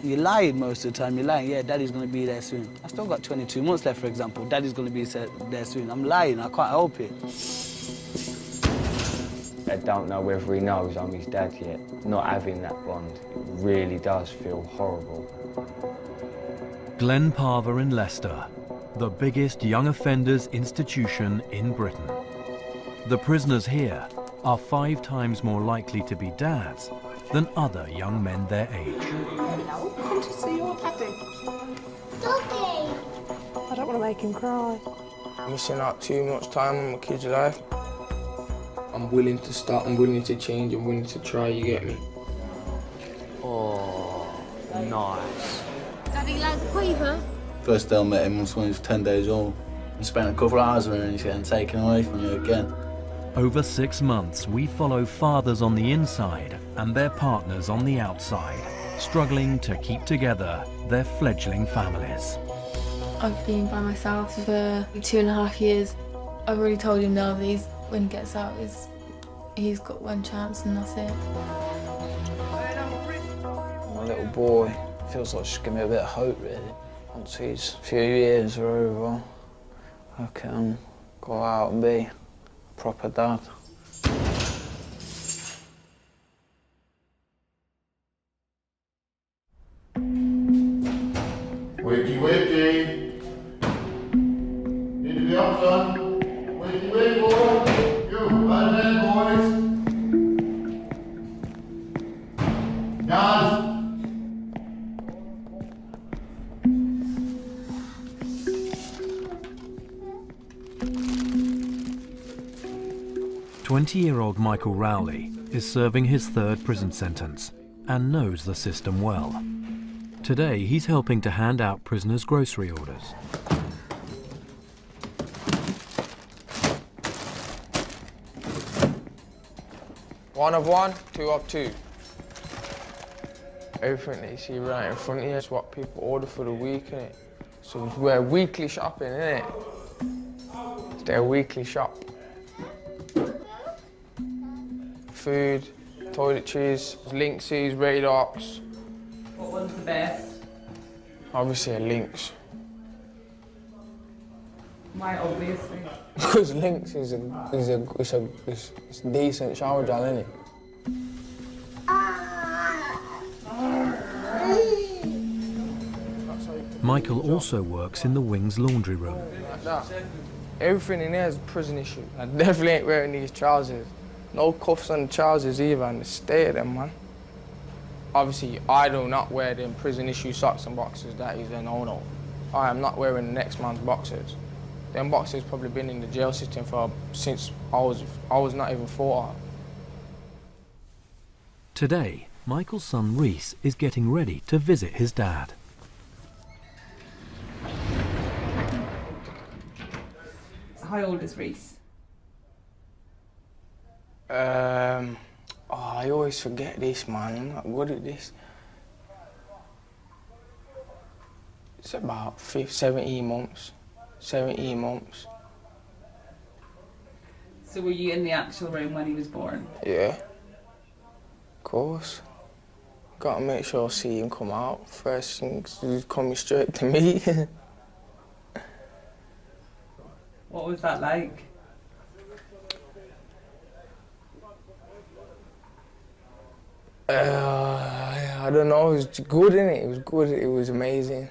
You're lying most of the time. You're lying, yeah, daddy's going to be there soon. I've still got 22 months left, for example. Daddy's going to be there soon. I'm lying, I can't help it. I don't know whether he knows I'm his dad yet. Not having that bond, it really does feel horrible. Glen Parva in Leicester, the biggest young offenders institution in Britain. The prisoners here are 5 times more likely to be dads than other young men their age. Hello, come to see your daddy. Doggy! I don't want to make him cry. Missing out too much time on my kid's life. I'm willing to start, I'm willing to change, I'm willing to try, you get me? Oh, nice. Daddy likes Quiver. First day I met him was when he was 10 days old. You spent a couple of hours with him and he's getting taken away from you again. Over 6 months, we follow fathers on the inside and their partners on the outside, struggling to keep together their fledgling families. I've been by myself for 2.5 years. I've already told him now that when he gets out, he's got one chance and that's it. My little boy feels like just give me a bit of hope, really. Once these few years are over, I can go out and be a proper dad. Wakey, wakey. Need to be up, son. Wakey, wakey, boy. You, right there, boys. Guys. 20-year-old Michael Rowley is serving his 3rd prison sentence and knows the system well. Today, he's helping to hand out prisoners' grocery orders. One of one, two of two. Everything that you see right in front of you is what people order for the week, innit? So we're weekly shopping, innit? It's their weekly shop. Food, toiletries, Lynxes, Radox. What one's the best? Obviously a Lynx. Why, obviously? Because Lynx is a decent shower gel, isn't it? Michael also works in the wing's laundry room. Like that. Everything in there is a prison issue. I definitely ain't wearing these trousers. No cuffs on the trousers either, and the state of them, man. Obviously, I do not wear them prison issue socks and boxers. That is a no-no. I am not wearing the next man's boxers. Them boxers probably been in the jail system since I was not even thought of. Today, Michael's son Reese is getting ready to visit his dad. How old is Reese? I always forget this, man. I'm not good at this. It's about 17 months. 17 months. So were you in the actual room when he was born? Yeah. Of course. Gotta make sure I see him come out. First thing, he's coming straight to me. What was that like? I don't know, it was good, innit? It was good, it was amazing.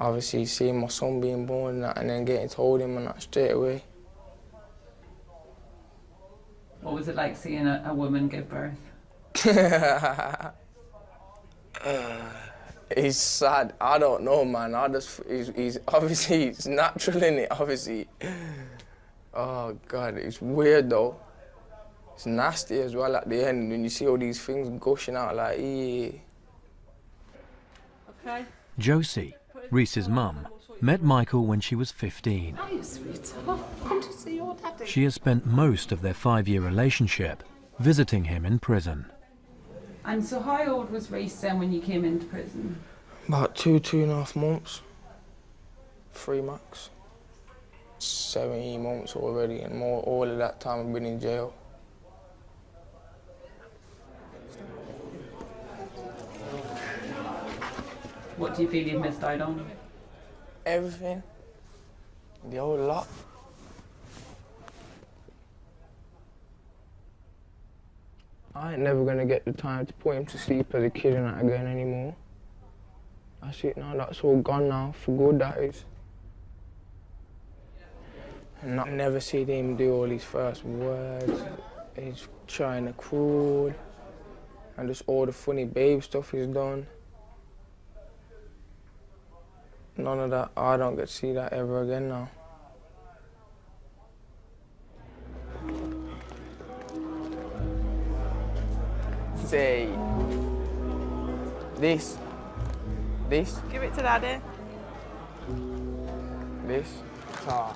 Obviously, seeing my son being born and then getting told him and that straight away. What was it like seeing a woman give birth? He's sad. I don't know, man. He's obviously, it's natural, innit? Obviously. Oh, God, it's weird, though. It's nasty as well at the end when you see all these things gushing out like, yeah. Okay. Josie, Reese's mum, met Michael when she was 15. Hi, sweetheart. Come to see your daddy. She has spent most of their 5-year relationship visiting him in prison. And so how old was Reese then when you came into prison? About 2.5 months. 3 max. 17 months already, and all of that time I've been in jail. What do you feel you've missed out on? Everything. The whole lot. I ain't never gonna get the time to put him to sleep as a kid and that again anymore. That's it now, that's all gone now, for good that is. And I never see him do all his first words. He's trying to crawl, and just all the funny babe stuff he's done. None of that, I don't get to see that ever again now. Say, this. Give it to Daddy. This. Ah.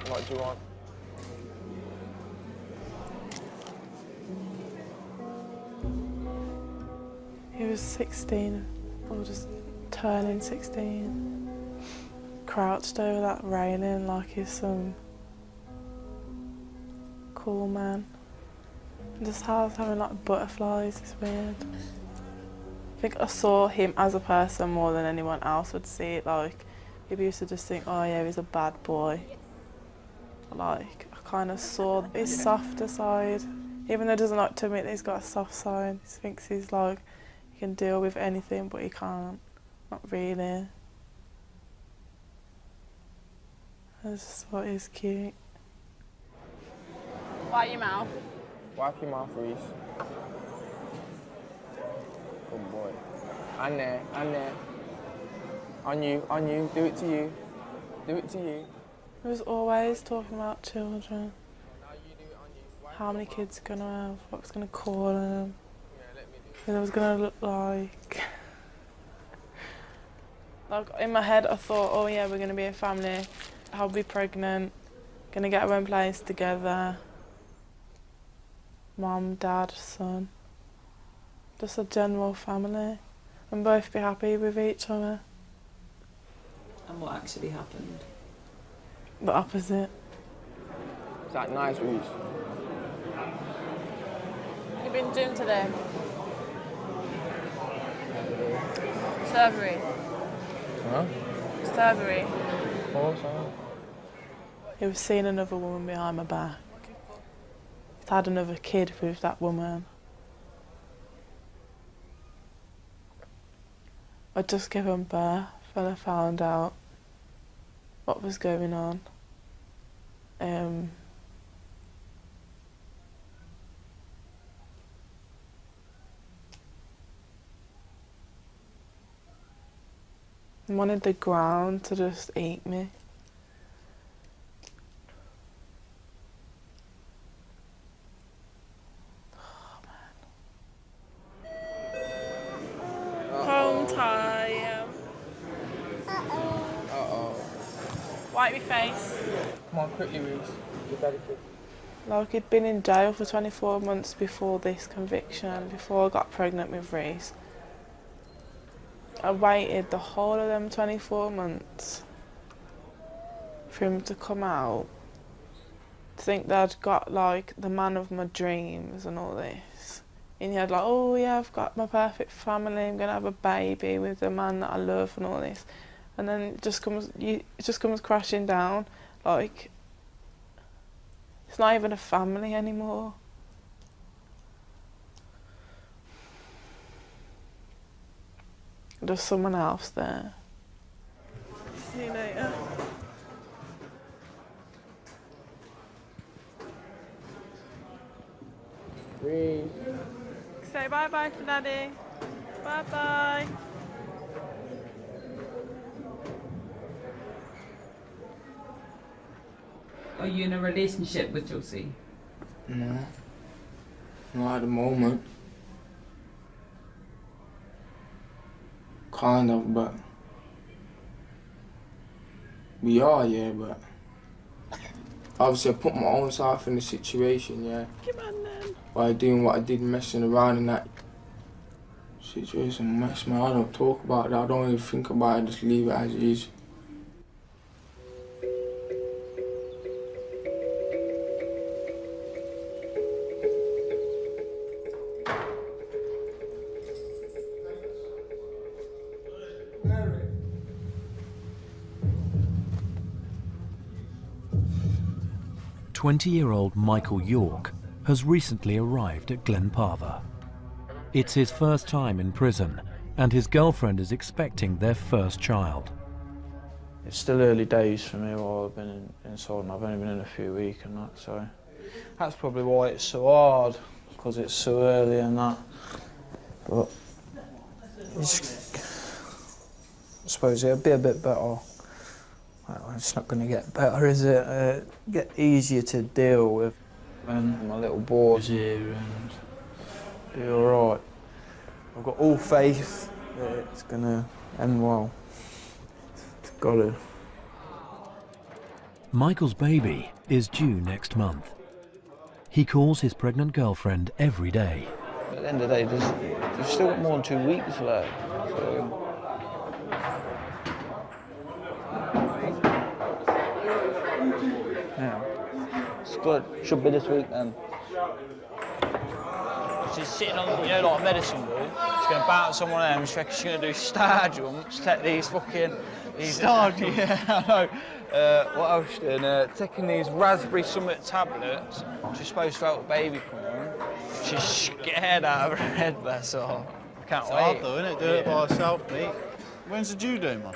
What do you want? He was 16, or just turning 16. Crouched over that railing like he's some cool man. Just having like butterflies, it's weird. I think I saw him as a person more than anyone else would see it. Like, people used to just think, oh yeah, he's a bad boy. Like, I kind of saw his softer side. Even though he doesn't like to admit that he's got a soft side, he thinks he's like, he can deal with anything, but he can't. Not really. I just thought he was cute. Wipe your mouth. Wipe your mouth, Reese. Good boy. And there, and there. On you, do it to you. Do it to you. He was always talking about children. How many kids are gonna have, what's gonna call them. What it was gonna look like. Like, in my head I thought, oh yeah, we're gonna be a family. I'll be pregnant, gonna get our own place together. Mum, dad, son. Just a general family. And both be happy with each other. And what actually happened? The opposite. Is that nice, Reese? You been gym today? Surgery. Huh? Surgery. Oh, sorry. He was seeing another woman behind my back. He's had another kid with that woman. I'd just given birth and I found out what was going on. I wanted the ground to just eat me. Oh, man. Home time. Uh-oh. Wipe your face. Come on, quickly, Reese. Your daddy kid. Like, he'd been in jail for 24 months before this conviction, before I got pregnant with Reese. I waited the whole of them 24 months for him to come out. To think that I'd got like the man of my dreams and all this. And he had like, oh yeah, I've got my perfect family, I'm gonna have a baby with the man that I love and all this. And then it just comes crashing down. Like, it's not even a family anymore. There's someone else there. See you later. Reese. Say bye-bye to Daddy. Bye-bye. Are you in a relationship with Josie? No. Not at the moment. Kind of, but we are, yeah, but obviously I put my own self in the situation, yeah. Come on then. By doing what I did, messing around in that situation, mess, man. I don't talk about that, I don't even think about it, just leave it as it is. 20-year-old Michael York has recently arrived at Glen Parva. It's his first time in prison, and his girlfriend is expecting their first child. It's still early days for me while I've been inside, and I've only been in a few weeks and that, so that's probably why it's so hard, because it's so early and that. But I suppose it'll be a bit better. Well, it's not going to get better, is it? Get easier to deal with when my little boy's here and be all right. I've got all faith that it's going to end well. It's got to. Michael's baby is due next month. He calls his pregnant girlfriend every day. At the end of the day, there's still got more than 2 weeks left. So. Yeah. It's good. Should be this week then. She's sitting on, you know, like a medicine ball. She's going to bounce on one of them. She reckons she's going to do star jumps, take these fucking... Star jumps? Yeah, I know. What else she's doing? Taking these raspberry summit tablets. She's supposed to help the baby come on. She's scared out of her head, bless her. I can't wait. It's hard though, isn't it? Do it by herself, mate. When's the due date, man?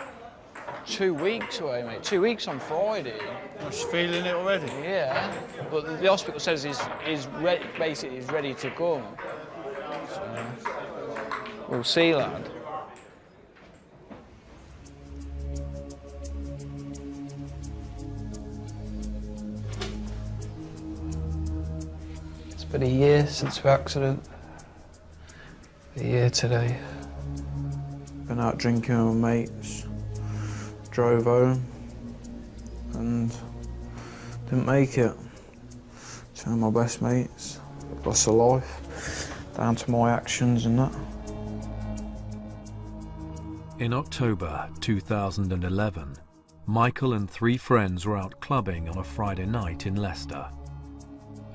2 weeks away, mate. 2 weeks on Friday. She's feeling it already? Yeah. But the hospital says he's ready to go. So, we'll see, lad. It's been a year since the accident. A year today. Been out drinking with mates. Drove home and didn't make it. Two of my best mates lost their life down to my actions and that. In October 2011, Michael and 3 friends were out clubbing on a Friday night in Leicester.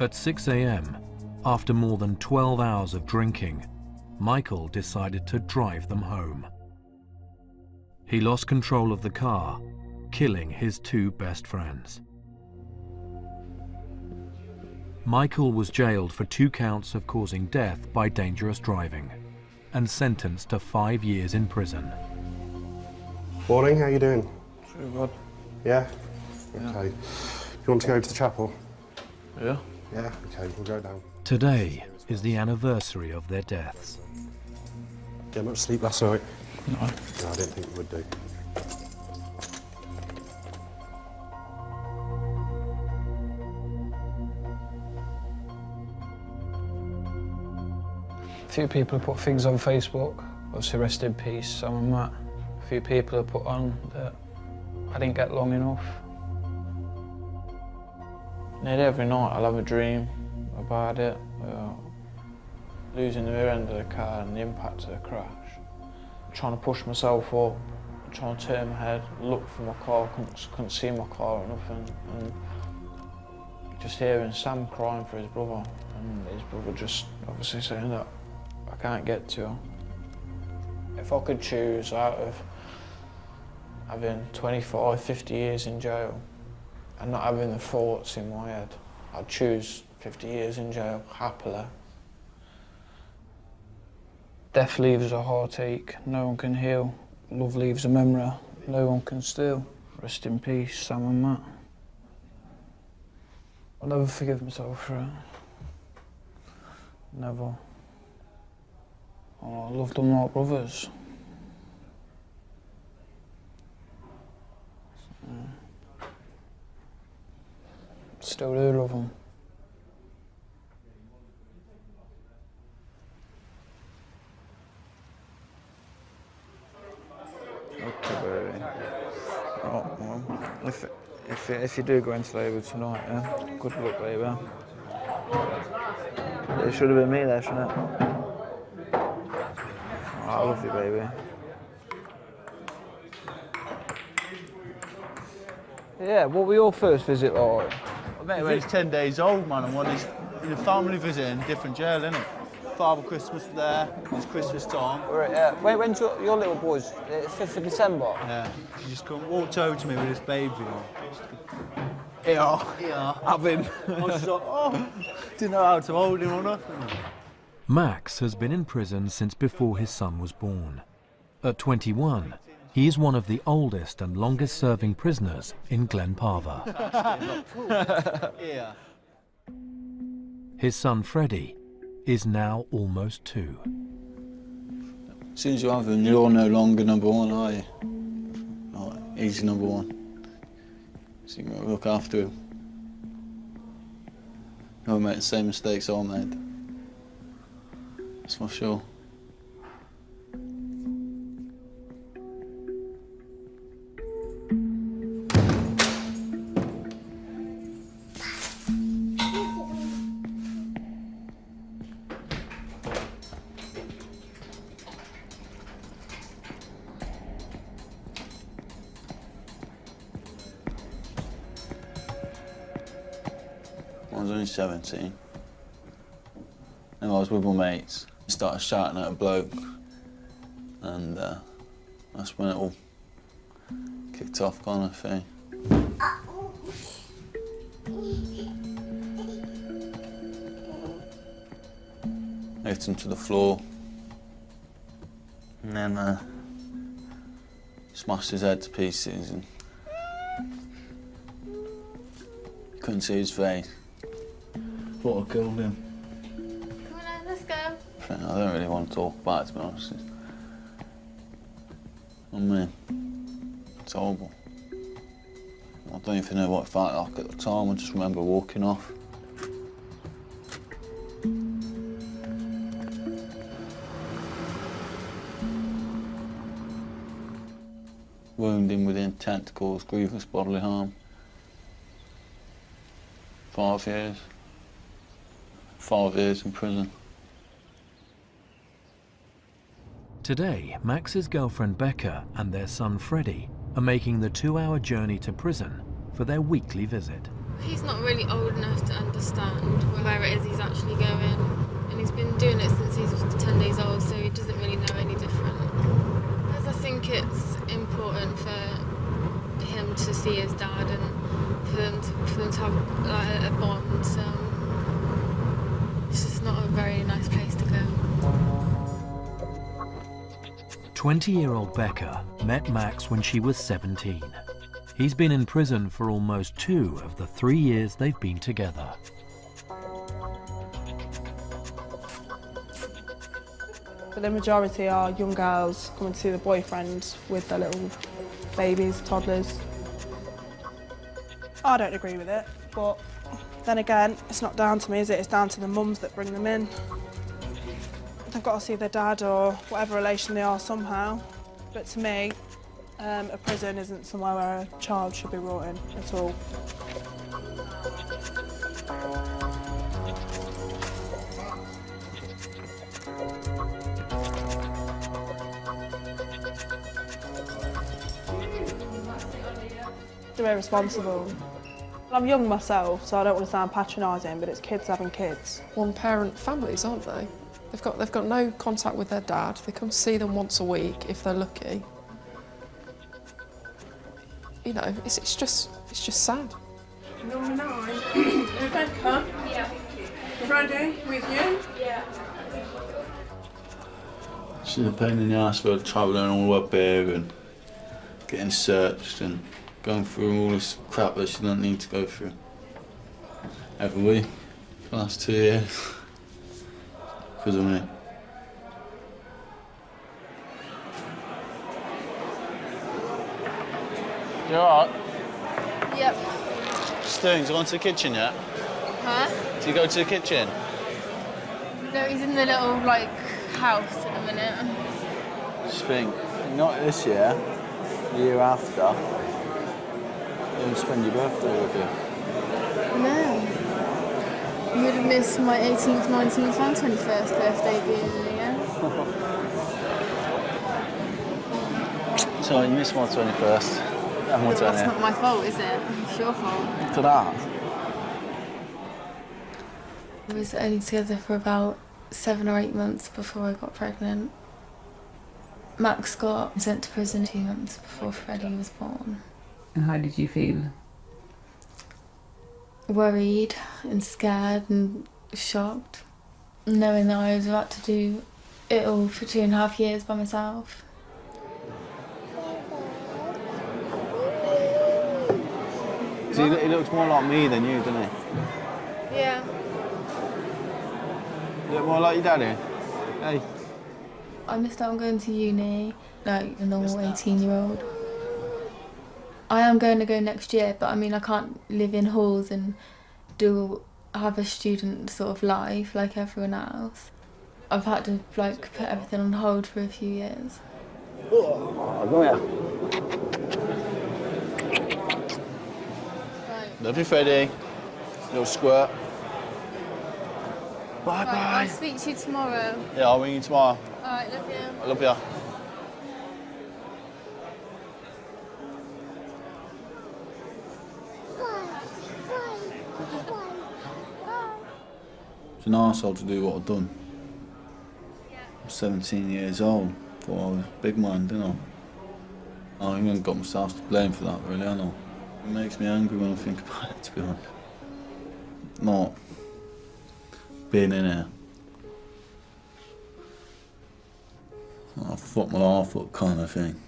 At 6 a.m, after more than 12 hours of drinking, Michael decided to drive them home. He lost control of the car, killing his 2 best friends. Michael was jailed for 2 counts of causing death by dangerous driving and sentenced to 5 years in prison. Morning, how you doing? Pretty good. Yeah? Yeah. Okay. You want to go to the chapel? Yeah. Yeah, okay, we'll go down. Today is the anniversary of their deaths. Get much sleep last night? No. No, I didn't think you would do. A few people have put things on Facebook, obviously rest in peace, some of that. A few people have put on that I didn't get long enough. Nearly every night I'll have a dream about it, losing the rear end of the car and the impact of the crash. Trying to push myself up, trying to turn my head, look for my car, couldn't see my car or nothing, and just hearing Sam crying for his brother, and his brother just obviously saying that I can't get to him. If I could choose out of having 25, 50 years in jail and not having the thoughts in my head, I'd choose 50 years in jail, happily. Death leaves a heartache, no one can heal. Love leaves a memory, no one can steal. Rest in peace, Sam and Matt. I'll never forgive myself for it. Never. Oh, I loved them like brothers. Still do love them. Okay, baby. Oh, well, if you do go into labour tonight, yeah, good luck, baby. It should have been me there, shouldn't it? Oh, I love you, baby. Yeah, what were your first visit like? I met him when he was 10 days old, man, and one is in a family visit in a different jail, innit? Father Christmas there, it's Christmas time. Right, yeah. When's your little boy's? 5th of December? Yeah, he just walked over to me with his baby on. Yeah. Have him. I was just like, oh, didn't know how to hold him or nothing. Max has been in prison since before his son was born. At 21, he is one of the oldest and longest-serving prisoners in Glen Parva. Yeah. His son Freddie is now almost 2. As soon as you have him, you're no longer number 1, are you? Like, he's number 1. So you gotta look after him. You won't make the same mistakes I made. That's for sure. I was only 17. And I was with my mates. I started shouting at a bloke, and that's when it all kicked off, kind of thing. I hit him to the floor, and then smashed his head to pieces, and couldn't see his face. Thought I killed him. Come on, let's go. I don't really want to talk about it, to be honest. I mean, it's horrible. I don't even know what it felt like at the time. I just remember walking off. Wounding with intent to cause grievous bodily harm. 5 years. 5 years in prison. Today, Max's girlfriend Becca and their son Freddie are making the 2-hour journey to prison for their weekly visit. He's not really old enough to understand where it is he's actually going, and he's been doing it since he's 10 days old, so he doesn't really know any different. As I think it's important for him to see his dad and for them to have like, a bond. So it's just not a very nice place to go. 20-year-old Becca met Max when she was 17. He's been in prison for almost 2 of the 3 years they've been together. But the majority are young girls coming to see the boyfriend with their little babies, toddlers. I don't agree with it, but then again, it's not down to me, is it? It's down to the mums that bring them in. They've got to see their dad or whatever relation they are somehow. But to me, a prison isn't somewhere where a child should be brought in at all. They're irresponsible. I'm young myself, so I don't want to sound patronising, but it's kids having kids. One-parent families, aren't they? They've got no contact with their dad. They come to see them once a week if they're lucky. You know, it's just sad. Number 9. Rebecca? Yeah. Freddie, with you? Yeah. It's a pain in the ass for travelling all up here and getting searched and going through all this crap that she doesn't need to go through. Every week, for the last 2 years. Because of me. You alright? Yep. Stones, going to the kitchen yet? Huh? Do you go to the kitchen? No, he's in the little, like, house at the minute. Just think, not this year, the year after, you'll spend your birthday with you. No. You would have missed my 18th, 19th and 21st birthday being here. So you missed my 21st. And my 20th. That's not my fault, is it? It's your fault. To that. We was only together for about 7 or 8 months before I got pregnant. Max got sent to prison 2 months before Freddie was born. And how did you feel? worried and scared and shocked, knowing that I was about to do it all for 2.5 years by myself. So he looks more like me than you, doesn't he? Yeah. You look more like your daddy? Hey. I missed out on going to uni, like a normal 18-year-old. I am going to go next year, but I mean, I can't live in halls and have a student sort of life like everyone else. I've had to like put everything on hold for a few years. Oh, come here. Right. Love you, Freddie. Little squirt. Bye bye. Right, I'll speak to you tomorrow. Yeah, I'll ring you tomorrow. Alright, love you. I love you. It's an arsehole to do what I've done. I'm 17 years old. Thought I was a big man, didn't I? I even got myself to blame for that, really, I know. It makes me angry when I think about it, to be honest. Not being in here. I fucked my life up kind of thing.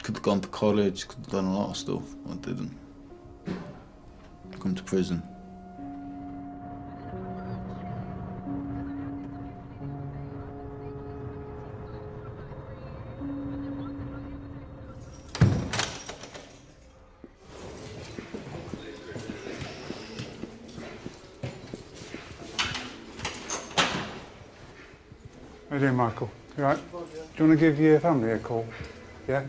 Could have gone to college, could have done a lot of stuff, but I didn't. Come to prison. How you doing, Michael? You all right? Do you want to give your family a call? Yeah?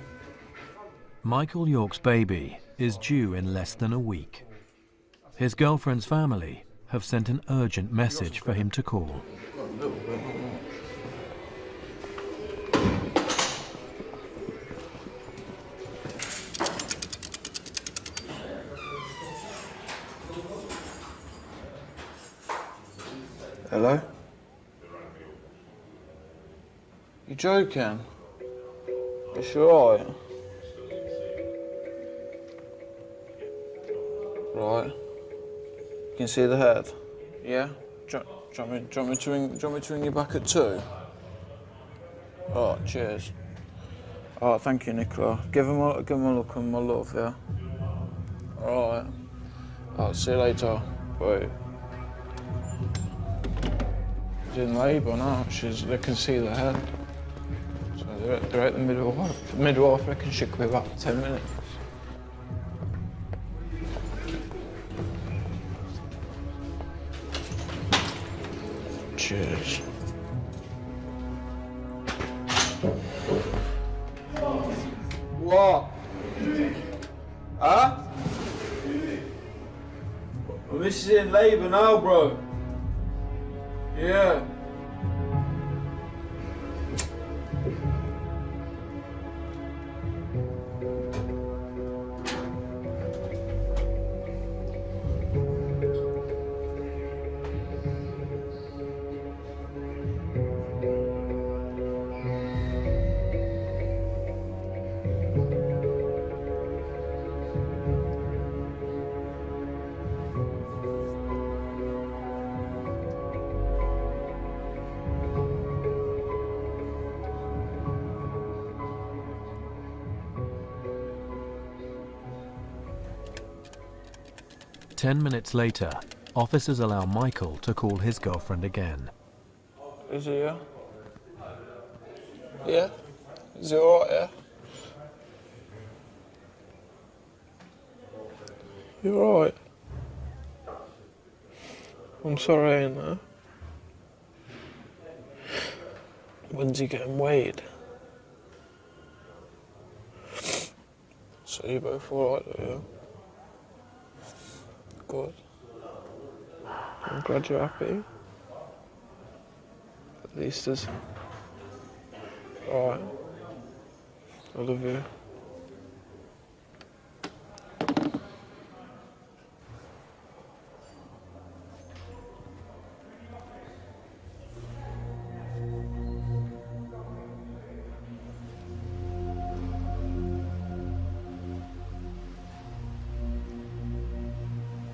Michael York's baby is due in less than a week. His girlfriend's family have sent an urgent message for him to call. Hello? You joking? You sure alright? Right. You can see the head? Yeah? Do you want me to ring you back at 2? Oh, cheers. Oh, thank you, Nicola. Give him a look and my love, yeah? Alright. I'll see you later. Bye. She's in labour now. They can see the head. So they're at the midwife. The midwife reckons she could be about 10 minutes. Cheers. What? Huh? Well, this is in labour now, bro. Yeah. Ten minutes later, officers allow Michael to call his girlfriend again. Is he here? Yeah? Is he alright, yeah? You alright? I'm sorry, ain't I? When's he getting weighed? So you both alright though, yeah? Good. I'm glad you're happy. At least there's... Alright. I love you.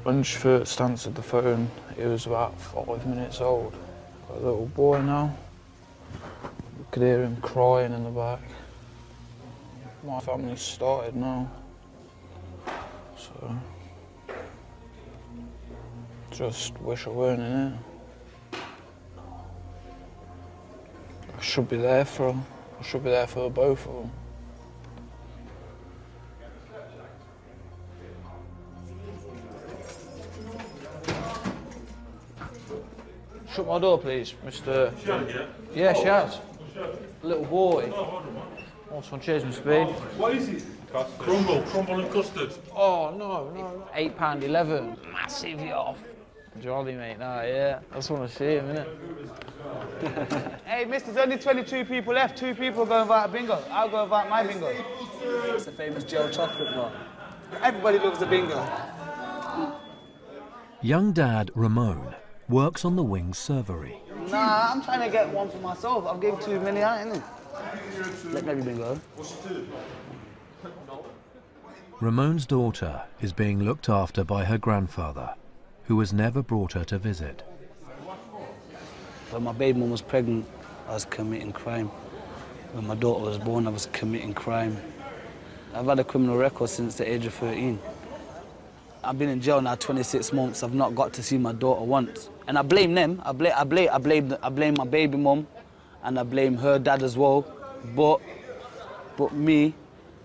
When she first answered the phone, he was about 5 minutes old. Got a little boy now. You could hear him crying in the back. My family's started now. So, just wish I weren't in it. I should be there for them. I should be there for both of them. Shut my door, please, Mr. She had, yeah? Yeah, she has. Little boy. What's on? Cheers, Mr. Speed. What is it? Crumble and custard. Oh, no. £8.11. Massive off. Jolly, mate, no, yeah. I just want to see him, innit? Hey, mister, there's only 22 people left. 2 people go and invite a bingo. I'll go invite my bingo. It's the famous gel chocolate bar. Everybody loves the bingo. Young dad Ramon works on the wing's servery. Nah, I'm trying to get one for myself. I've given 2 million out, innit? Let maybe bingo. Ramon's daughter is being looked after by her grandfather, who has never brought her to visit. When my baby mum was pregnant, I was committing crime. When my daughter was born, I was committing crime. I've had a criminal record since the age of 13. I've been in jail now 26 months. I've not got to see my daughter once. And I blame them. I blame my baby mum, and I blame her dad as well. But me,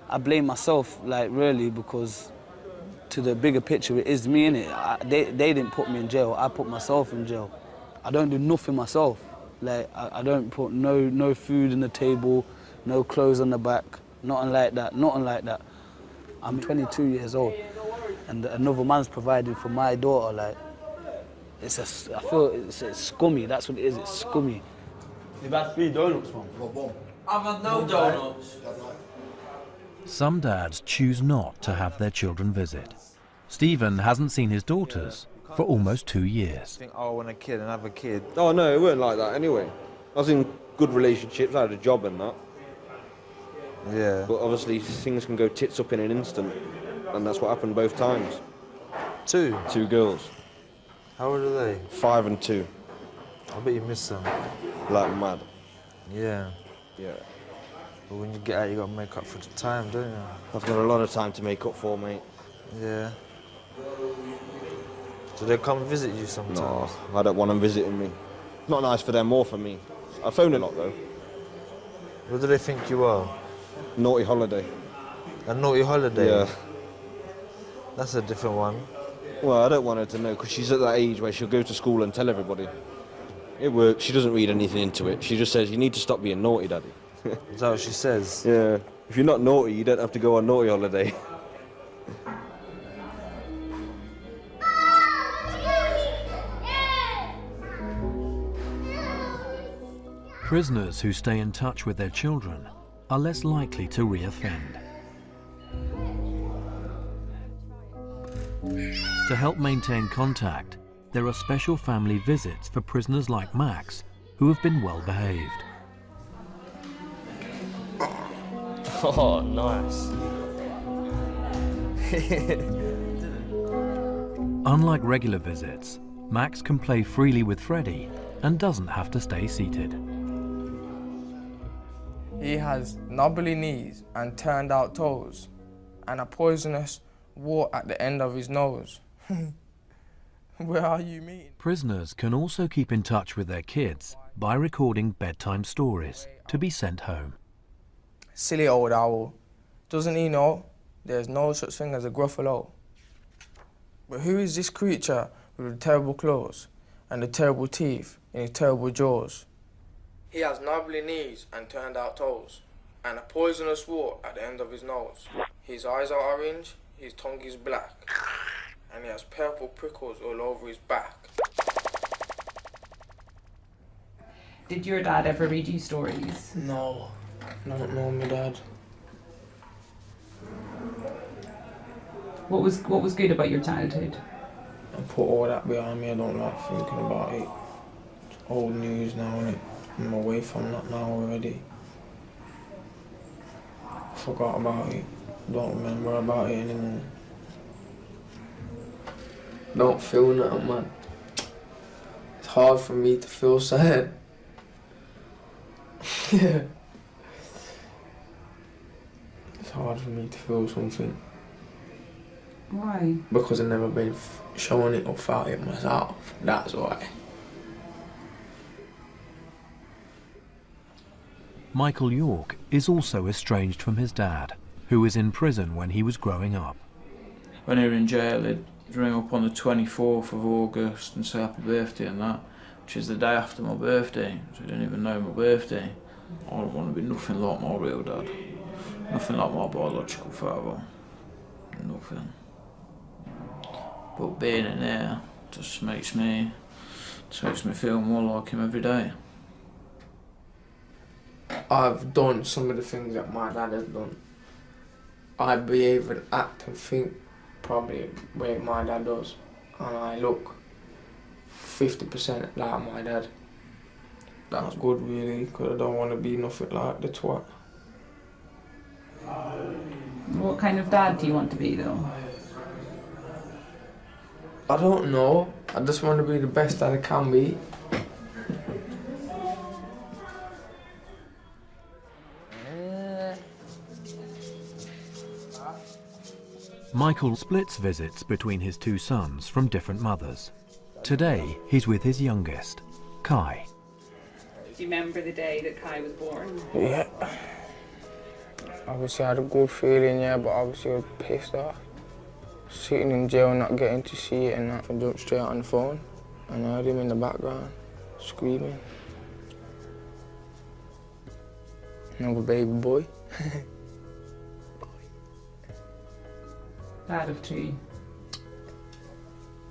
I blame myself, like, really, because to the bigger picture, it is me, innit? They didn't put me in jail. I put myself in jail. I don't do nothing myself. Like, I don't put no food on the table, no clothes on the back, nothing like that, nothing like that. I'm 22 years old, and another man's providing for my daughter. Like, I feel it's scummy. That's what it is. It's scummy. You've had 3 donuts, man. I've had no donuts. Some dads choose not to have their children visit. Stephen hasn't seen his daughters for almost 2 years. I think, oh, I want a kid and have a kid. Oh no, it weren't like that anyway. I was in good relationships, I had a job and that. Yeah. But obviously things can go tits up in an instant, and that's what happened both times. 2? 2 girls. How old are they? 5 and 2. I bet you miss them. Like mad. Yeah. Yeah. But when you get out, you got to make up for the time, don't you? I've got a lot of time to make up for, mate. Yeah. Do they come visit you sometimes? No, I don't want them visiting me. Not nice for them or for me. I phone a lot, though. What do they think you are? Naughty holiday. A naughty holiday? Yeah. That's a different one. Well, I don't want her to know, because she's at that age where she'll go to school and tell everybody. It works. She doesn't read anything into it. She just says, you need to stop being naughty, Daddy. Is that what she says? Yeah. If you're not naughty, you don't have to go on naughty holiday. Prisoners who stay in touch with their children are less likely to reoffend. To help maintain contact, there are special family visits for prisoners like Max, who have been well behaved. Oh, nice. Unlike regular visits, Max can play freely with Freddie and doesn't have to stay seated. He has knobbly knees and turned out toes, and a poisonous wart at the end of his nose. Where are you meeting? Prisoners can also keep in touch with their kids by recording bedtime stories to be sent home. Silly old owl. Doesn't he know there's no such thing as a gruffalo? But who is this creature with the terrible claws and the terrible teeth in his terrible jaws? He has knobbly knees and turned out toes, and a poisonous wart at the end of his nose. His eyes are orange, his tongue is black, and he has purple prickles all over his back. Did your dad ever read you stories? No, I don't know my dad. What was good about your childhood? I put all that behind me, I don't like thinking about it. It's old news now, innit? I'm away from that now already. I forgot about it. Don't remember about it anymore. don't feel nothing, man. It's hard for me to feel sad. Yeah. It's hard for me to feel something. Why? Because I've never been showing it or felt it myself. That's why. Michael York is also estranged from his dad, who was in prison when he was growing up. When he was in jail, he'd ring up on the 24th of August and say happy birthday and that, which is the day after my birthday, so he didn't even know my birthday. I don't want to be nothing like my real dad. Nothing like my biological father. Nothing. But being in there just makes me feel more like him every day. I've done some of the things that my dad has done. I behave and act and think probably the way my dad does. And I look 50% like my dad. That's good really, because I don't want to be nothing like the twat. What kind of dad do you want to be though? I don't know. I just want to be the best that I can be. Michael splits visits between his two sons from different mothers. Today, he's with his youngest, Kai. Do you remember the day that Kai was born? Yeah. Obviously I had a good feeling, yeah, but obviously I was pissed off. Sitting in jail, not getting to see it and that. I jumped straight on the phone and I heard him in the background, screaming. Another baby boy. Dad of two.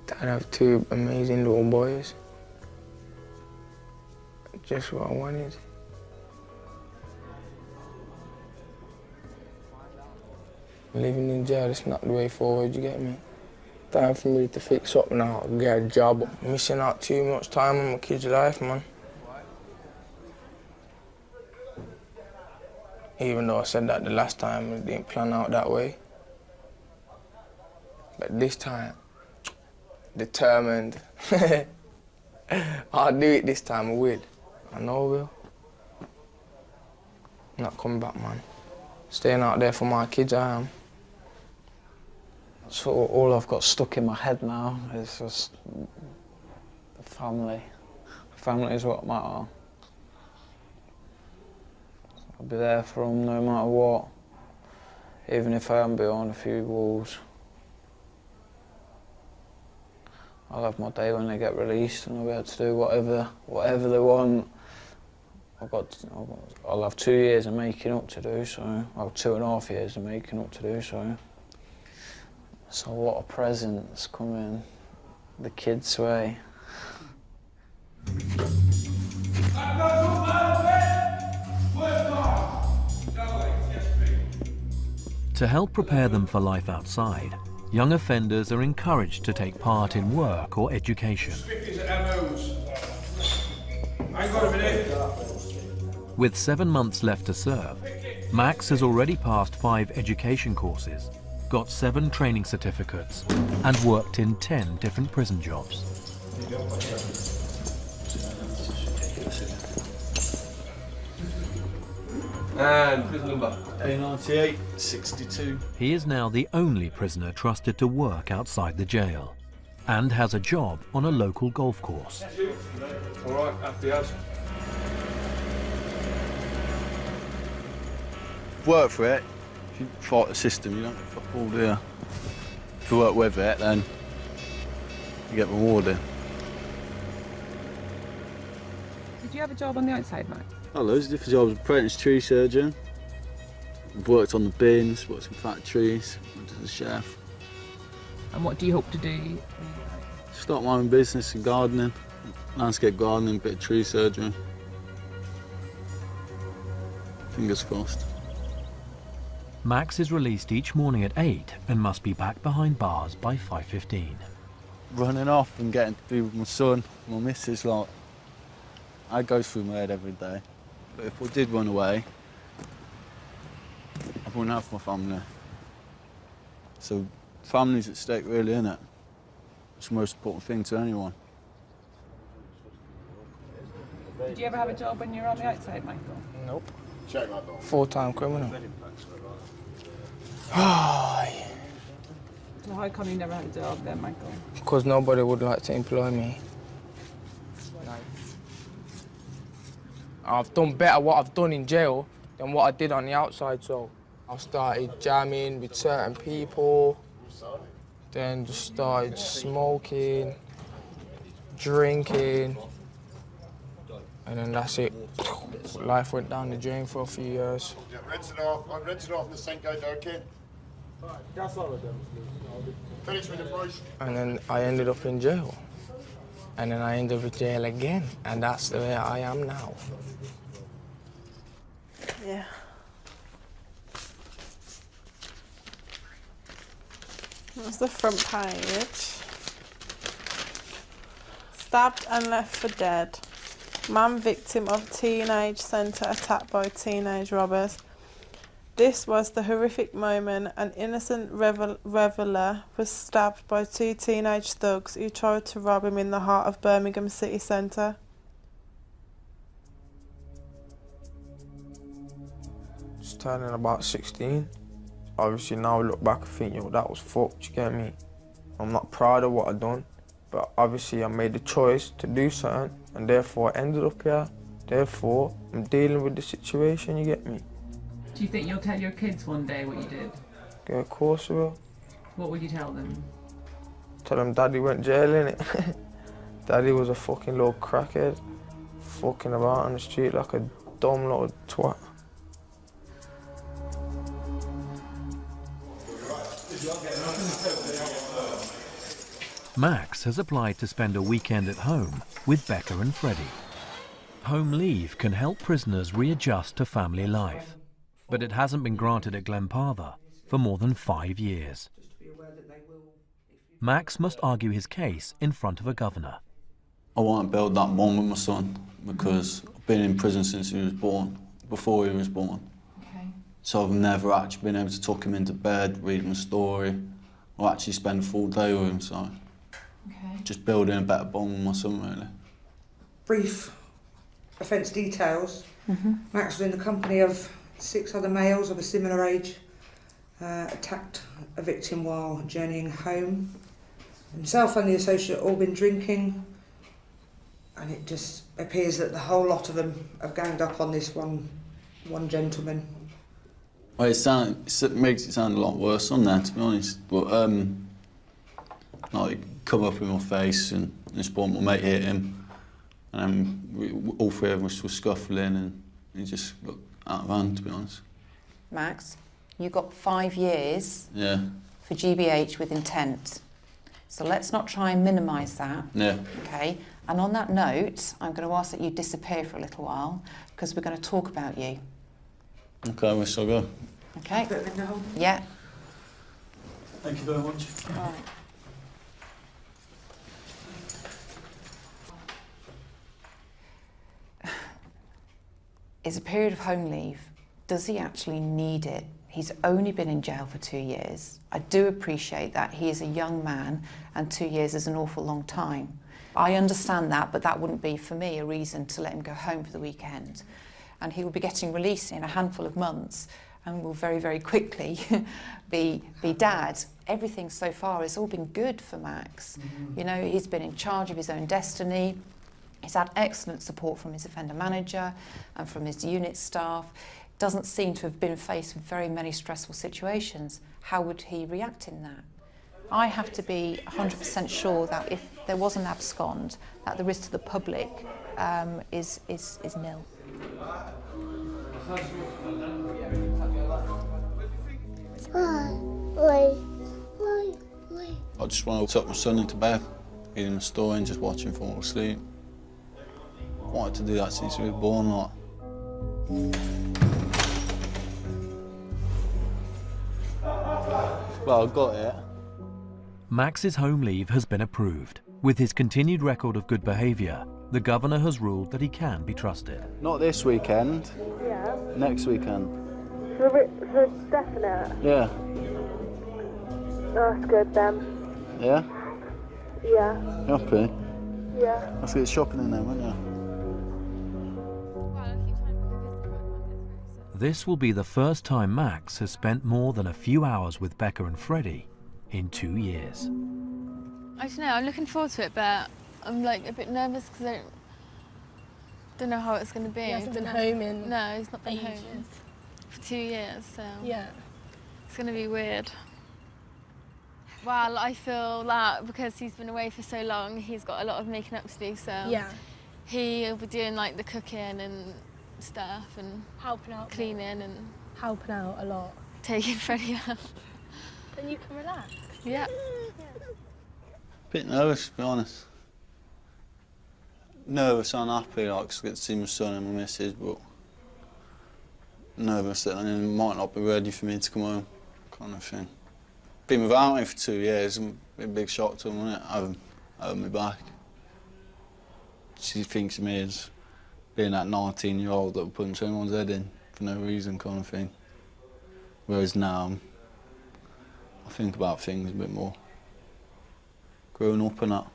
Dad have two amazing little boys. Just what I wanted. Living in jail is not the way forward, you get me? Time for me to fix up now, get a job. Missing out too much time on my kid's life, man. Even though I said that the last time, it didn't plan out that way. But this time, determined. I'll do it this time, I will. I know I will. I'm not coming back, man. Staying out there for my kids, I am. So all I've got stuck in my head now is just the family. Family is what matters. I'll be there for them no matter what, even if I am behind a few walls. I'll have my day when they get released and I'll be able to do whatever they want. I'll have 2 years of making up to do so. Well, 2.5 years of making up to do so. So a lot of presents coming the kids' way. To help prepare them for life outside, young offenders are encouraged to take part in work or education. With 7 months left to serve, Max has already passed 5 education courses, got 7 training certificates, and worked in 10 different prison jobs. And prison number A98 62. He is now the only prisoner trusted to work outside the jail, and has a job on a local golf course. All right, happy as. Work for it. If you fight the system, you don't get fuck all, do you? If you work with it, then you get rewarded. Did you have a job on the outside, Max? Oh, loads of different jobs. Apprentice tree surgeon. I've worked on the bins, worked in factories, worked as a chef. And what do you hope to do? Start my own business in gardening, landscape gardening, bit of tree surgery. Fingers crossed. Max is released each morning at 8 and must be back behind bars by 5:15. Running off and getting to be with my son, my missus, like, that goes through my head every day. But if I did run away, I wouldn't have my family. So family's at stake really, innit? It's the most important thing to anyone. Did you ever have a job when you were on the outside, Michael? Nope. Check that door. Full-time criminal. So how come you never had a job then, Michael? Because nobody would like to employ me. I've done better what I've done in jail than what I did on the outside, so I started jamming with certain people, then just started smoking, drinking, and then that's it. Life went down the drain for a few years. Yeah, rinse it off. I'll rinse it off in the sink out there, kid. That's all of them. Finish with the brush. And then I ended up in jail. And then I ended up in jail again, and that's the way I am now. Yeah. That's the front page. Stabbed and left for dead. Man victim of teenage centre attack by teenage robbers. This was the horrific moment an innocent reveller was stabbed by two teenage thugs who tried to rob him in the heart of Birmingham city centre. Just turning about 16. Obviously now I look back and think, yo, that was fucked, you get me? I'm not proud of what I done, but obviously I made the choice to do something, and therefore I ended up here. Therefore, I'm dealing with the situation, you get me? Do you think you'll tell your kids one day what you did? Yeah, of course I will. What would you tell them? Tell them Daddy went jail, innit? Daddy was a fucking little crackhead, fucking about on the street like a dumb little twat. Max has applied to spend a weekend at home with Becca and Freddie. Home leave can help prisoners readjust to family life, but it hasn't been granted at Glen Parva for more than 5 years. Max must argue his case in front of a governor. I want to build that bond with my son because I've been in prison since he was born, before he was born. Okay. So I've never actually been able to tuck him into bed, read him a story, or actually spend a full day with him, so just building a better bond with my son, really. Brief offence details. Max was in the company of 6 other males of a similar age, attacked a victim while journeying home. Himself and the associate all been drinking, and it just appears that the whole lot of them have ganged up on this one gentleman. Well, it makes it sound a lot worse on there, to be honest. But like, come up in my face, and this point my mate hit him, and all 3 of us were scuffling, and he just got out of hand, to be honest. Max, you got 5 years for GBH with intent. So let's not try and minimise that. Yeah. Okay. And on that note, I'm going to ask that you disappear for a little while because we're going to talk about you. Okay, we shall go. Okay. Yeah. Thank you very much. All right. It's a period of home leave. Does he actually need it? He's only been in jail for 2 years. I do appreciate that. He is a young man and 2 years is an awful long time. I understand that, but that wouldn't be, for me, a reason to let him go home for the weekend. And he will be getting released in a handful of months and will very, very quickly be dad. Everything so far has all been good for Max. You know, he's been in charge of his own destiny. He's had excellent support from his offender manager and from his unit staff. Doesn't seem to have been faced with very many stressful situations. How would he react in that? I have to be 100% sure that if there was an abscond, that the risk to the public is nil. I just want to tuck my son into bed, read him a story and just watch him fall asleep. I wanted to do that since he was born, like. Well, I've got it. Max's home leave has been approved. With his continued record of good behaviour, the governor has ruled that he can be trusted. Not this weekend. Yeah. Next weekend. For definite? Yeah. That's good then. Yeah? Yeah. You happy? Yeah. Let's get shopping in there, won't you? This will be the first time Max has spent more than a few hours with Becca and Freddie in 2 years. I don't know, I'm looking forward to it, but I'm like a bit nervous because I don't know how it's going to be. He hasn't been home in No, he's not been ages. home for 2 years, so yeah, it's going to be weird. Well, I feel that because he's been away for so long, he's got a lot of making up to do, so yeah, he'll be doing like the cooking and stuff and helping out, cleaning and helping out a lot. Taking Freddie out. Then you can relax. Yeah. Bit nervous, to be honest. Nervous, unhappy, like, 'cause I get to see my son and my missus, but nervous that it might not be ready for me to come home, kind of thing. Been without me for 2 years, and a big shock to him, wasn't it, having me back. She thinks of me as being that 19-year-old that would punch anyone's head in for no reason, kind of thing. Whereas now, I think about things a bit more. Growing up and that.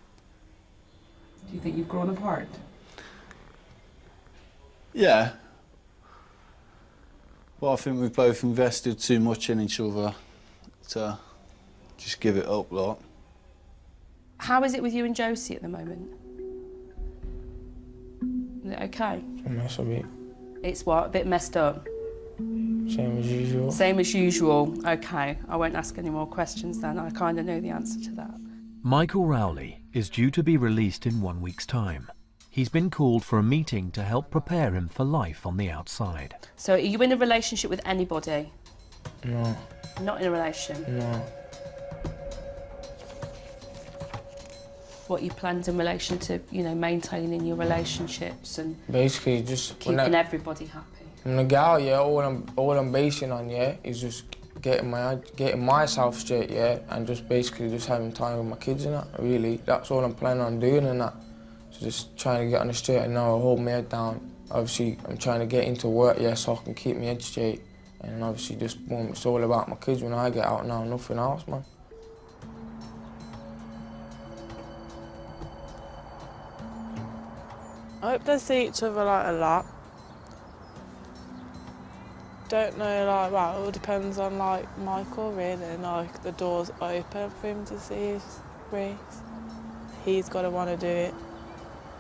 Do you think you've grown apart? Yeah. Well, I think we've both invested too much in each other to just give it up, like. How is it with you and Josie at the moment? Is it okay? A mess of it. It's what? A bit messed up? Same as usual. Same as usual. Okay, I won't ask any more questions then. I kind of know the answer to that. Michael Rowley is due to be released in 1 week's time. He's been called for a meeting to help prepare him for life on the outside. So are you in a relationship with anybody? No. Not in a relation? No. What you planned in relation to, you know, maintaining your relationships and Basically, just keeping everybody happy? When I get out, yeah, all I'm basing on, yeah, is just getting myself straight, yeah, and just basically just having time with my kids and that, really. That's all I'm planning on doing and that. So just trying to get on the straight and now I hold my head down. Obviously, I'm trying to get into work, yeah, so I can keep my head straight. And obviously just, boom, it's all about my kids when I get out now, nothing else, man. I hope they see each other like a lot. Don't know, like, well, it all depends on like Michael really, like the door's open for him to see his Reese. He's got to want to do it,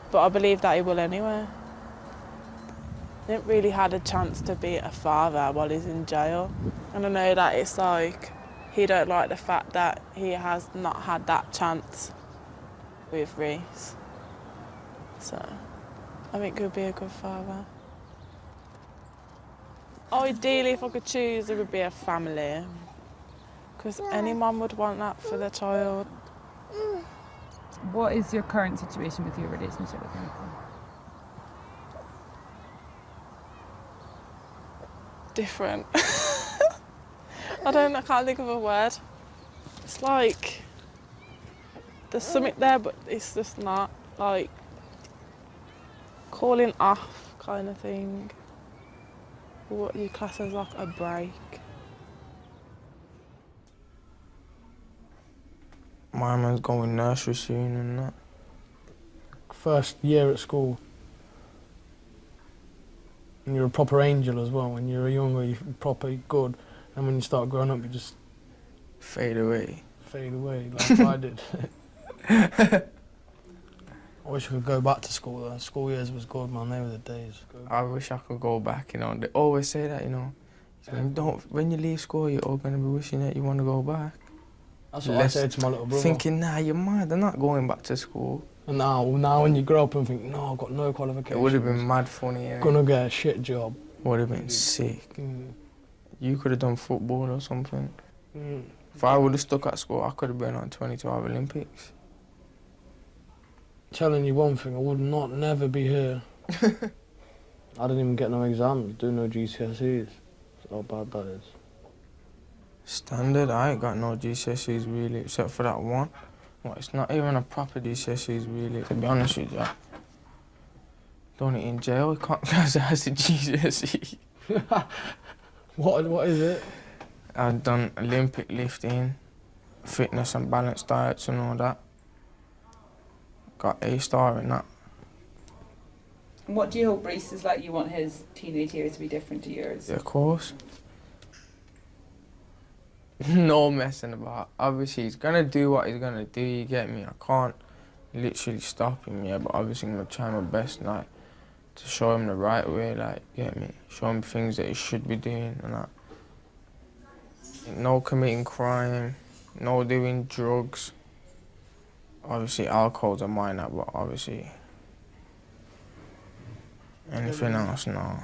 but I believe that he will anyway. He didn't really had a chance to be a father while he's in jail, and I know that it's like he don't like the fact that he has not had that chance with Reese. So I think he'll be a good father. Ideally, if I could choose, it would be a family. Because any mum would want that for their child. What is your current situation with your relationship with Michael? Different. I can't think of a word. It's like, there's something there, but it's just not. Like, calling off kind of thing. What you class as like a break. My man's going nursery soon and that. First year at school. And you're a proper angel as well. When you're younger, you're proper good. And when you start growing up, you just... Fade away. Fade away, like I did. I wish I could go back to school though. School years was good, man. They were the days. I wish I could go back, you know. They always say that, you know. When you leave school, you're all going to be wishing that you want to go back. That's what I said to my little brother. Thinking, nah, you're mad. They're not going back to school. And now when you grow up and think, no, I've got no qualifications. It would have been mad funny, yeah. Gonna get a shit job. Would have been sick. You could have done football or something. Mm. If I would have stuck at school, I could have been on 2012 Olympics. Telling you one thing, I would never be here. I didn't even get no exams, do no GCSEs. That's how bad that is. Standard, I ain't got no GCSEs really, except for that one. Well, it's not even a proper GCSEs really, to be honest with you. Done it in jail, you can't class it as a GCSE. What is it? I've done Olympic lifting, fitness and balanced diets and all that. got A-star and that. And what do you hope Reece is like? You want his teenage years to be different to yours? Yeah, of course. No messing about. Obviously, he's gonna do what he's gonna do, you get me? I can't literally stop him, yeah, but obviously I'm gonna try my best, like, to show him the right way, like, get me? Show him things that he should be doing and that. No committing crime, no doing drugs. Obviously, alcohol's a minor, but obviously, anything else, no.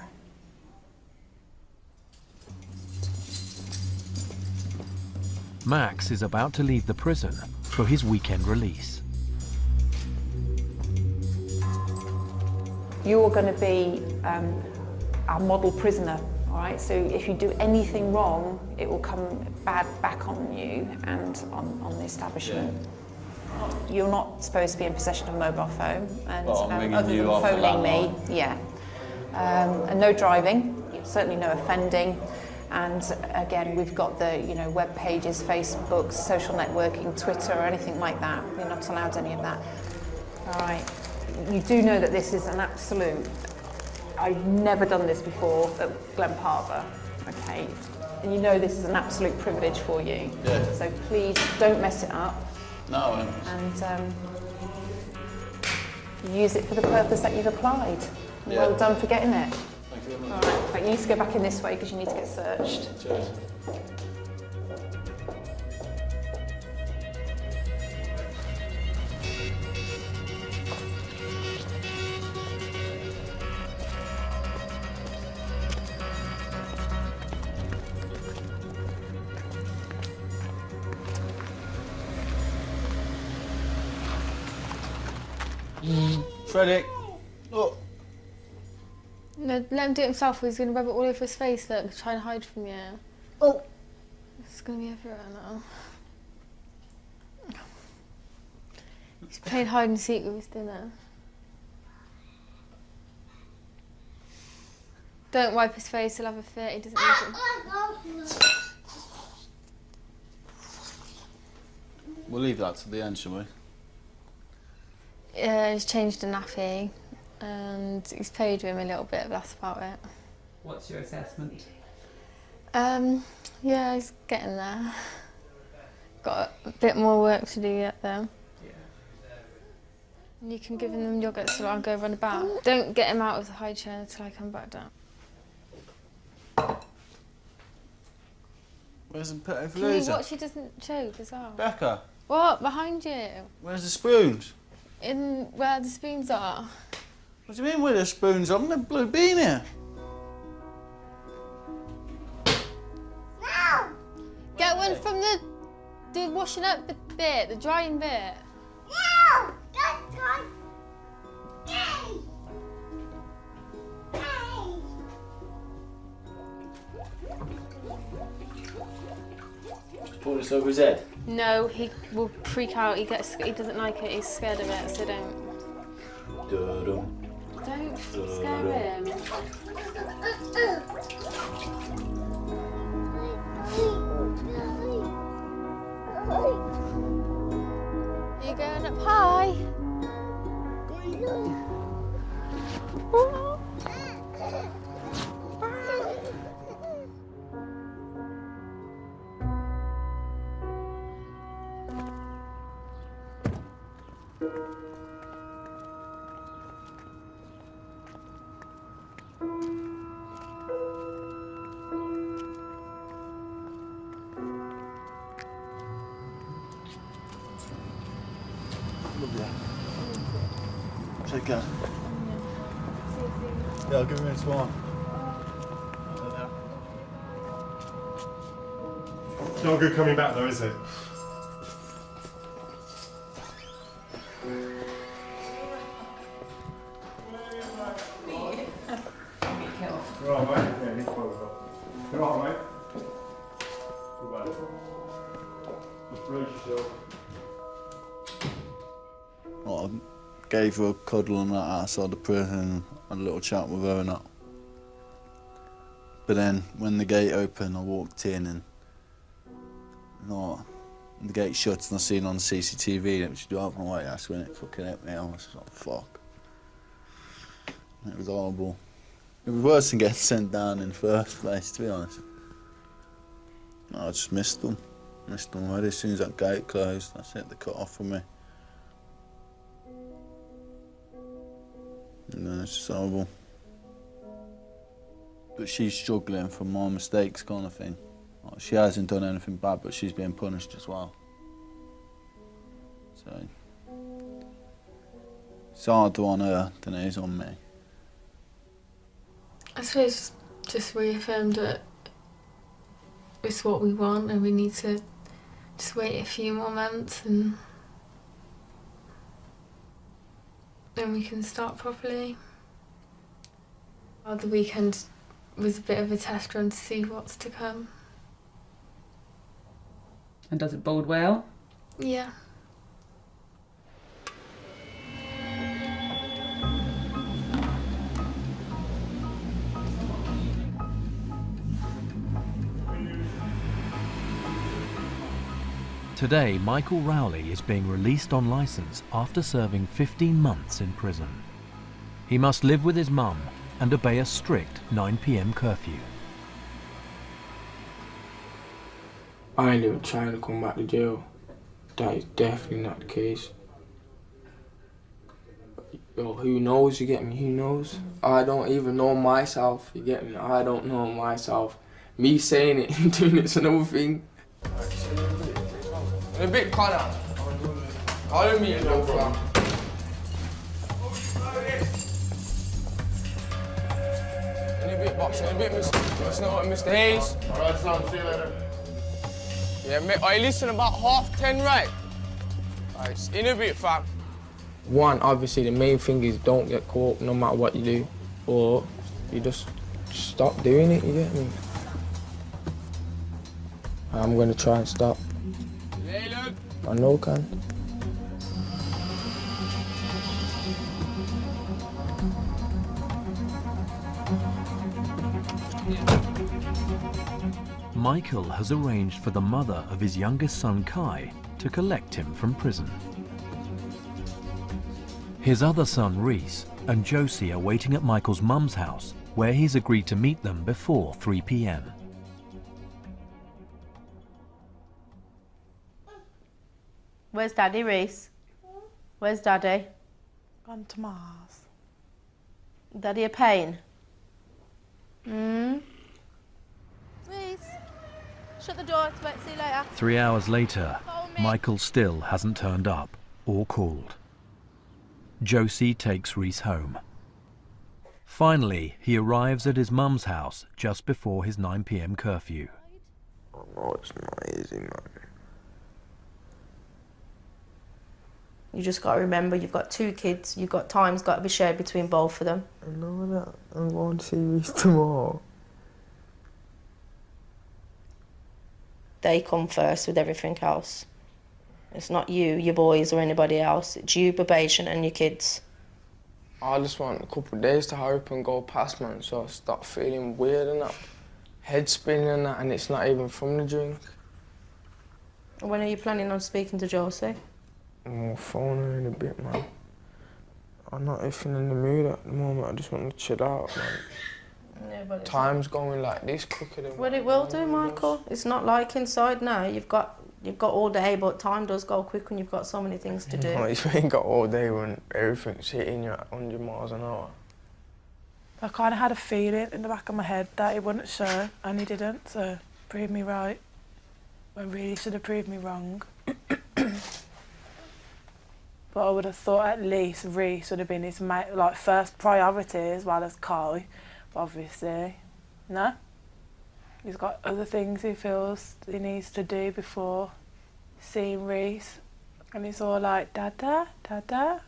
Max is about to leave the prison for his weekend release. You're going to be our model prisoner, all right? So if you do anything wrong, it will come bad back on you and on the establishment. Yeah. You're not supposed to be in possession of a mobile phone, and other than phoning me, yeah. And no driving, certainly no offending. And again, we've got the web pages, Facebook, social networking, Twitter, or anything like that. We're not allowed any of that. All right. You do know that this is an absolute. I've never done this before at Glen Parva. Okay. And you know this is an absolute privilege for you. Yeah. So please don't mess it up. No. And use it for the purpose that you've applied. Yeah. Well done for getting it. Thank you very All much. right, but you need to go back in this way because you need to get searched. Cheers. Freddy, look. No, let him do it himself or he's going to rub it all over his face, look, try and hide from you. Oh! It's going to be everywhere now. He's playing hide and seek with his dinner. Don't wipe his face, he'll have a fit, he doesn't need to. We'll leave that to the end, shall we? Yeah, he's changed the nappy and he's played with him a little bit, but that's about it. What's your assessment? Yeah, he's getting there. Got a bit more work to do yet though. Yeah. You can give him them yogurts so I'll go run about. Don't get him out of the high chair until I come back down. Where's the pet Can you watch he doesn't choke as well? Becca. What? Behind you? Where's the spoons? In where the spoons are. What do you mean where the spoons are? I'm the blue bean here. No! Get one from the washing up bit, the drying bit. No! Don't try. Hey! Hey! Put this over his head. No, he will freak out. He doesn't like it. He's scared of it. So don't. Don't scare him. Are you going up high? Take care. Yeah, I'll give him a smile. It's not good coming back though, is it? You're all right, mate? Yeah, he's probably got. You're all right, mate? Too bad. Just brace yourself. Well, I gave her a cuddle and that outside the prison, had a little chat with her and that. But then, when the gate opened, I walked in and the gate shut and I seen on CCTV that she drove away. That's when it fucking hit me. I was like, fuck. It was horrible. It was worse than getting sent down in the first place, to be honest. I just missed them. Missed them already. As soon as that gate closed, that's it, they cut off from me. And it's just horrible. But she's struggling from my mistakes, kind of thing. Like, she hasn't done anything bad, but she's being punished as well. So it's harder on her than it is on me. I suppose just reaffirmed that it's what we want and we need to just wait a few more months and then we can start properly. The weekend was a bit of a test run to see what's to come. And does it bode well? Yeah. Today, Michael Rowley is being released on licence after serving 15 months in prison. He must live with his mum and obey a strict 9 p.m. curfew. I ain't even trying to come back to jail. That is definitely not the case. Yo, who knows, you get me, who knows? I don't even know myself, you get me? I don't know myself. Me saying it and doing it's another thing. In a bit, Connor. Follow me, no fam. In a bit, boxing, in a bit, Mr. Hayes. Alright, son, see you later. Yeah, mate, I listen about 10:30, right? Alright, in a bit, fam. One, obviously, the main thing is don't get caught no matter what you do, or you just stop doing it, you get me? I'm gonna try and stop. I know, can. Michael has arranged for the mother of his youngest son, Kai, to collect him from prison. His other son, Reese, and Josie are waiting at Michael's mum's house, where he's agreed to meet them before 3 p.m. Where's Daddy, Reese? Where's Daddy? Gone to Mars. Daddy a pain? Reese, shut the door, it's wet, see you later. 3 hours later, Michael still hasn't turned up or called. Josie takes Reese home. Finally, he arrives at his mum's house just before his 9 p.m. curfew. Oh, no, it's not easy, man. You just got to remember you've got 2 kids, you've got time's got to be shared between both of them. I know that. I'm going to see Reese tomorrow. They come first with everything else. It's not you, your boys or anybody else. It's you, probation and your kids. I just want a couple of days to hurry up and go past, man, so I start feeling weird and that. Head spinning and that, and it's not even from the drink. When are you planning on speaking to Josie? I'm on phone her in a bit, man. I'm not even in the mood at the moment. I just want to chill out, man. Yeah, but Time's going like this quicker than... Well, it will do, Michael. It's not like inside now. You've got all day, but time does go quick when you've got so many things to do. No, you ain't got all day when everything's hitting you at 100 miles an hour. I kind of had a feeling in the back of my head that it wouldn't show, and he didn't, so proved me right. I really should have proved me wrong. But I would have thought at least Reese would have been his first priority as well as Kai. But obviously, no. He's got other things he feels he needs to do before seeing Reese. And he's all like, Dada, Dada.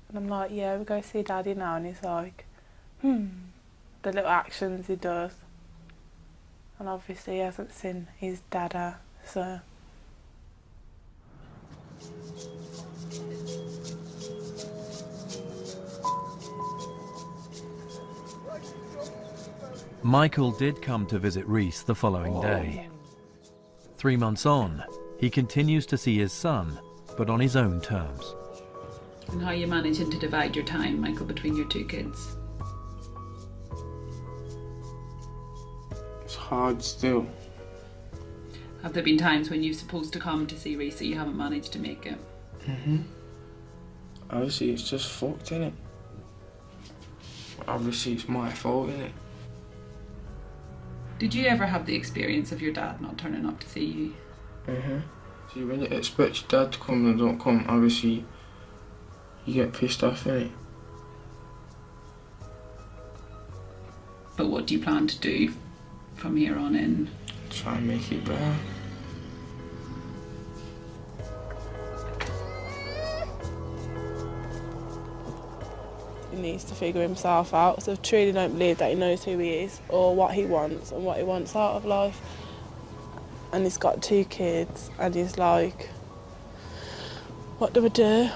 And I'm like, yeah, we go see Daddy now. And he's like, the little actions he does. And obviously he hasn't seen his Dada, so. Michael did come to visit Reese the following day. 3 months on, he continues to see his son, but on his own terms. And how are you managing to divide your time, Michael, between your two kids? It's hard still. Have there been times when you're supposed to come to see Reese that you haven't managed to make it? Obviously, it's just fucked, innit? Obviously, it's my fault, innit? Did you ever have the experience of your dad not turning up to see you? See, when you expect your dad to come and don't come, obviously, you get pissed off, innit? But what do you plan to do from here on in? Try and make it better. He needs to figure himself out, so I truly don't believe that he knows who he is or what he wants and what he wants out of life. And he's got 2 kids and he's like, what do I do?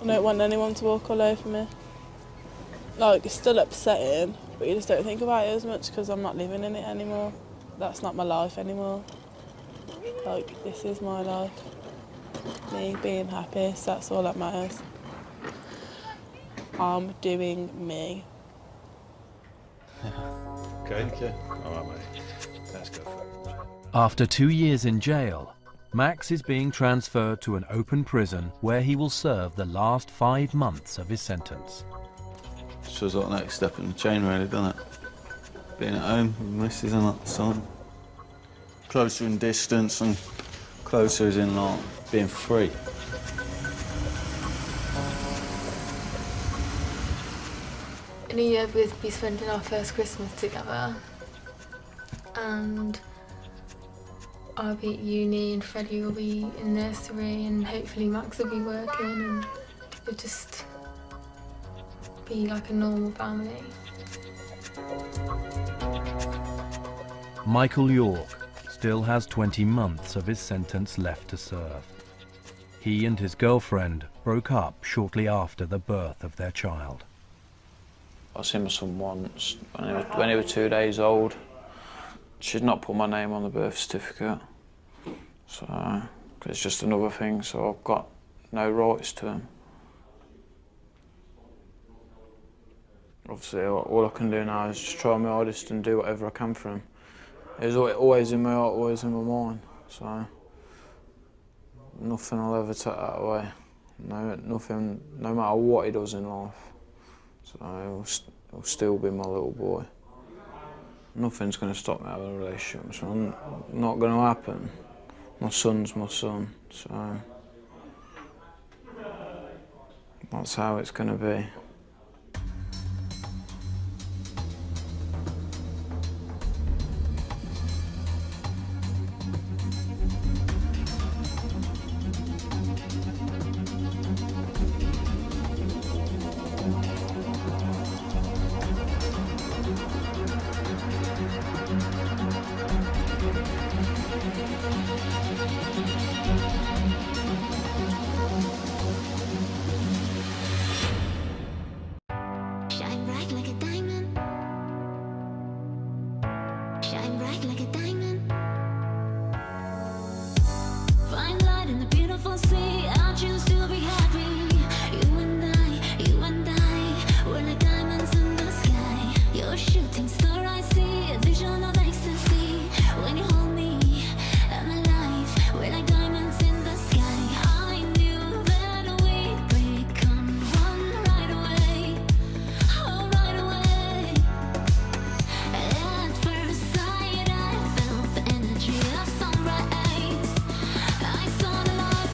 I don't want anyone to walk all over me. Like, it's still upsetting, but you just don't think about it as much because I'm not living in it anymore. That's not my life anymore. Like, this is my life. Me being happy, so that's all that matters. I'm doing me. Okay. All right, mate. Let's go for it. After 2 years in jail, Max is being transferred to an open prison where he will serve the last 5 months of his sentence. So it's like the next step in the chain, really, doesn't it? Being at home with missus and that son. Closer in distance and closer as in like being free. In a year we'll be spending our first Christmas together, and I'll be at uni and Freddie will be in nursery and hopefully Max will be working, and we'll just be like a normal family. Michael York still has 20 months of his sentence left to serve. He and his girlfriend broke up shortly after the birth of their child. I seen my son once when he was 2 days old. She'd not put my name on the birth certificate, so it's just another thing. So I've got no rights to him. Obviously, all I can do now is just try my hardest and do whatever I can for him. It's always in my heart, always in my mind. So nothing will ever take that away. Nothing, no matter what he does in life. So he'll still be my little boy. Nothing's going to stop me having a relationship. So not going to happen. My son's my son. So that's how it's going to be.